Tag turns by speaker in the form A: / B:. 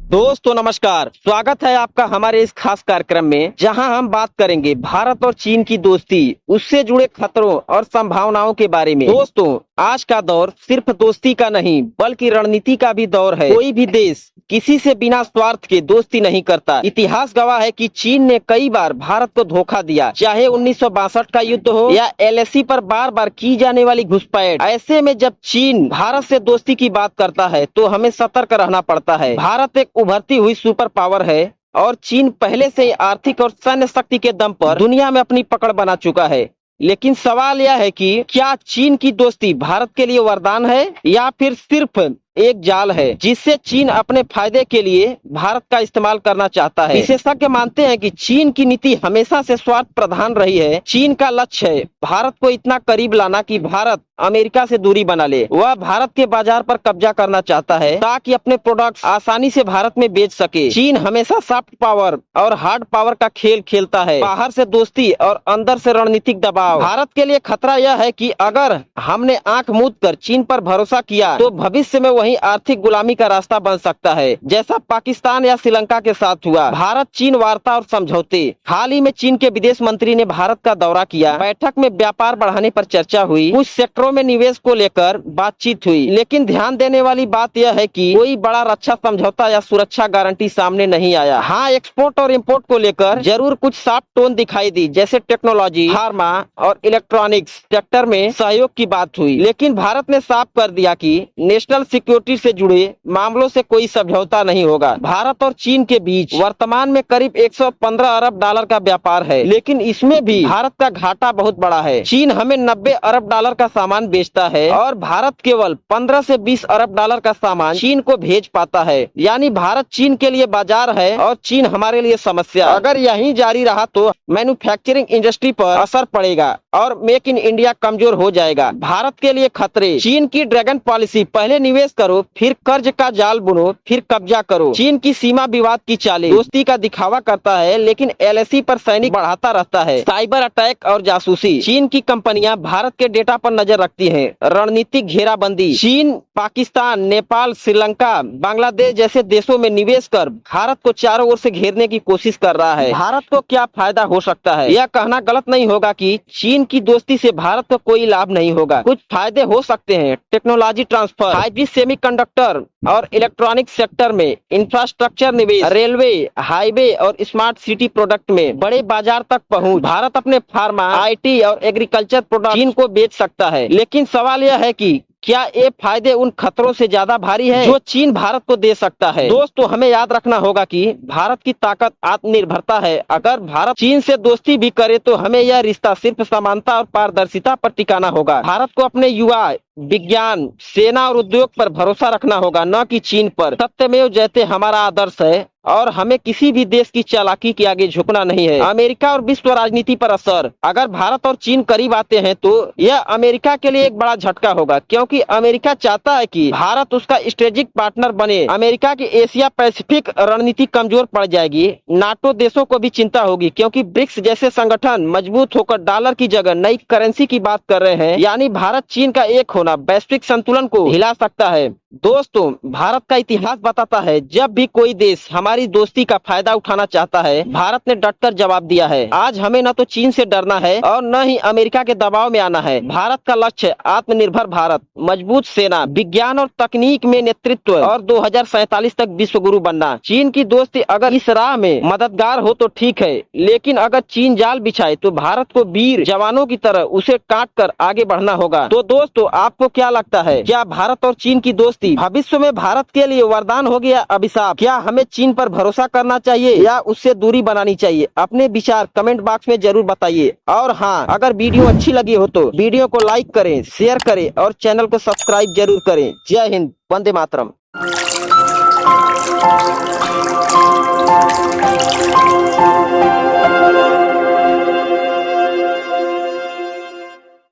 A: दोस्तों नमस्कार, स्वागत है आपका हमारे इस खास कार्यक्रम में, जहां हम बात करेंगे भारत और चीन की दोस्ती, उससे जुड़े खतरों और संभावनाओं के बारे में। दोस्तों, आज का दौर सिर्फ दोस्ती का नहीं बल्कि रणनीति का भी दौर है। कोई भी देश किसी से बिना स्वार्थ के दोस्ती नहीं करता। इतिहास गवाह है कि चीन ने कई बार भारत को धोखा दिया, चाहे 1962 का युद्ध हो या एलएसी पर बार बार की जाने वाली घुसपैठ। ऐसे में जब चीन भारत से दोस्ती की बात करता है तो हमें सतर्क रहना पड़ता है। भारत एक उभरती हुई सुपर पावर है और चीन पहले से ही आर्थिक और सैन्य शक्ति के दम पर दुनिया में अपनी पकड़ बना चुका है। लेकिन सवाल यह है कि क्या चीन की दोस्ती भारत के लिए वरदान है या फिर सिर्फ एक जाल है जिससे चीन अपने फायदे के लिए भारत का इस्तेमाल करना चाहता है। विशेषज्ञ मानते हैं कि चीन की नीति हमेशा से स्वार्थ प्रधान रही है। चीन का लक्ष्य है भारत को इतना करीब लाना कि भारत अमेरिका से दूरी बना ले। वह भारत के बाजार पर कब्जा करना चाहता है ताकि अपने प्रोडक्ट्स आसानी से भारत में बेच सके। चीन हमेशा सॉफ्ट पावर और हार्ड पावर का खेल खेलता है, बाहर से दोस्ती और अंदर से रणनीतिक दबाव। भारत के लिए खतरा यह है कि अगर हमने आंख मूंद कर चीन पर भरोसा किया तो भविष्य में वही आर्थिक गुलामी का रास्ता बन सकता है, जैसा पाकिस्तान या श्रीलंका के साथ हुआ। भारत चीन वार्ता और समझौते। हाल ही में चीन के विदेश मंत्री ने भारत का दौरा किया। बैठक में व्यापार बढ़ाने पर चर्चा हुई, कुछ सेक्टरों में निवेश को लेकर बातचीत हुई। लेकिन ध्यान देने वाली बात यह है कि कोई बड़ा रक्षा समझौता या सुरक्षा गारंटी सामने नहीं आया। हाँ, एक्सपोर्ट और इम्पोर्ट को लेकर जरूर कुछ साफ टोन दिखाई दी, जैसे टेक्नोलॉजी, फार्मा और इलेक्ट्रॉनिक्स सेक्टर में सहयोग की बात हुई। लेकिन भारत ने साफ कर दिया कि नेशनल सिक्योरिटी से जुड़े मामलों से कोई समझौता नहीं होगा। भारत और चीन के बीच वर्तमान में करीब 115 अरब डॉलर का व्यापार है, लेकिन इसमें भी भारत का घाटा बहुत बड़ा है। चीन हमें 90 अरब डॉलर का सामान बेचता है और भारत केवल 15 से 20 अरब डॉलर का सामान चीन को भेज पाता है। यानी भारत चीन के लिए बाजार है और चीन हमारे लिए समस्या। अगर यही जारी रहा तो मैन्युफैक्चरिंग इंडस्ट्री पर असर पड़ेगा और मेक इन इंडिया कमजोर हो जाएगा। भारत के लिए खतरे। चीन की ड्रैगन पॉलिसी, पहले निवेश करो, फिर कर्ज का जाल बुनो, फिर कब्जा करो। चीन की सीमा विवाद की चालें, दोस्ती का दिखावा करता है लेकिन एलएसी पर सैनिक बढ़ाता रहता है। साइबर अटैक और जासूसी। चीन की कंपनियां भारत के डेटा पर नजर रखती हैं। रणनीतिक घेराबंदी। चीन पाकिस्तान, नेपाल, श्रीलंका, बांग्लादेश जैसे देशों में निवेश कर भारत को चारों ओर से घेरने की कोशिश कर रहा है। भारत को क्या फायदा हो सकता है? यह कहना गलत नहीं होगा कि चीन की दोस्ती से भारत को कोई लाभ नहीं होगा। कुछ फायदे हो सकते हैं। टेक्नोलॉजी ट्रांसफर, 5G सेमीकंडक्टर और इलेक्ट्रॉनिक सेक्टर में इंफ्रास्ट्रक्चर निवेश, रेलवे, हाईवे और स्मार्ट सिटी प्रोडक्ट में बड़े बाजार तक पहुंच। भारत अपने फार्मा, आईटी और एग्रीकल्चर प्रोडक्ट चीन को बेच सकता है। लेकिन सवाल यह है कि क्या ये फायदे उन खतरों से ज्यादा भारी है जो चीन भारत को दे सकता है? दोस्तों, हमें याद रखना होगा कि भारत की ताकत आत्मनिर्भरता है। अगर भारत चीन से दोस्ती भी करे तो हमें यह रिश्ता सिर्फ समानता और पारदर्शिता पर टिकाना होगा। भारत को अपने युवा, विज्ञान, सेना और उद्योग पर भरोसा रखना होगा, न कि चीन पर। सत्यमेव जयते हमारा आदर्श है और हमें किसी भी देश की चालाकी के आगे झुकना नहीं है। अमेरिका और विश्व राजनीति पर असर। अगर भारत और चीन करीब आते हैं तो यह अमेरिका के लिए एक बड़ा झटका होगा, क्योंकि अमेरिका चाहता है कि भारत उसका स्ट्रेटेजिक पार्टनर बने। अमेरिका की एशिया पैसिफिक रणनीति कमजोर पड़ जाएगी। नाटो देशों को भी चिंता होगी, क्योंकि ब्रिक्स जैसे संगठन मजबूत होकर डॉलर की जगह नई करेंसी की बात कर रहे हैं। यानी भारत चीन का एक होना वैश्विक संतुलन को हिला सकता है। दोस्तों, भारत का इतिहास बताता है जब भी कोई देश हमारी दोस्ती का फायदा उठाना चाहता है, भारत ने डटकर जवाब दिया है। आज हमें न तो चीन से डरना है और न ही अमेरिका के दबाव में आना है। भारत का लक्ष्य आत्मनिर्भर भारत, मजबूत सेना, विज्ञान और तकनीक में नेतृत्व और 2047 तक विश्व गुरु बनना। चीन की दोस्ती अगर इस राह में मददगार हो तो ठीक है, लेकिन अगर चीन जाल बिछाए तो भारत को वीर जवानों की तरह उसे काट कर आगे बढ़ना होगा। तो दोस्तों, आपको क्या लगता है? क्या भारत और चीन की दोस्ती भविष्य में भारत के लिए वरदान होगी या अभिशाप? क्या हमें चीन पर भरोसा करना चाहिए या उससे दूरी बनानी चाहिए? अपने विचार कमेंट बॉक्स में जरूर बताइए। और हाँ, अगर वीडियो अच्छी लगी हो तो वीडियो को लाइक करें, शेयर करें और चैनल को सब्सक्राइब जरूर करें। जय हिंद, वंदे मातरम।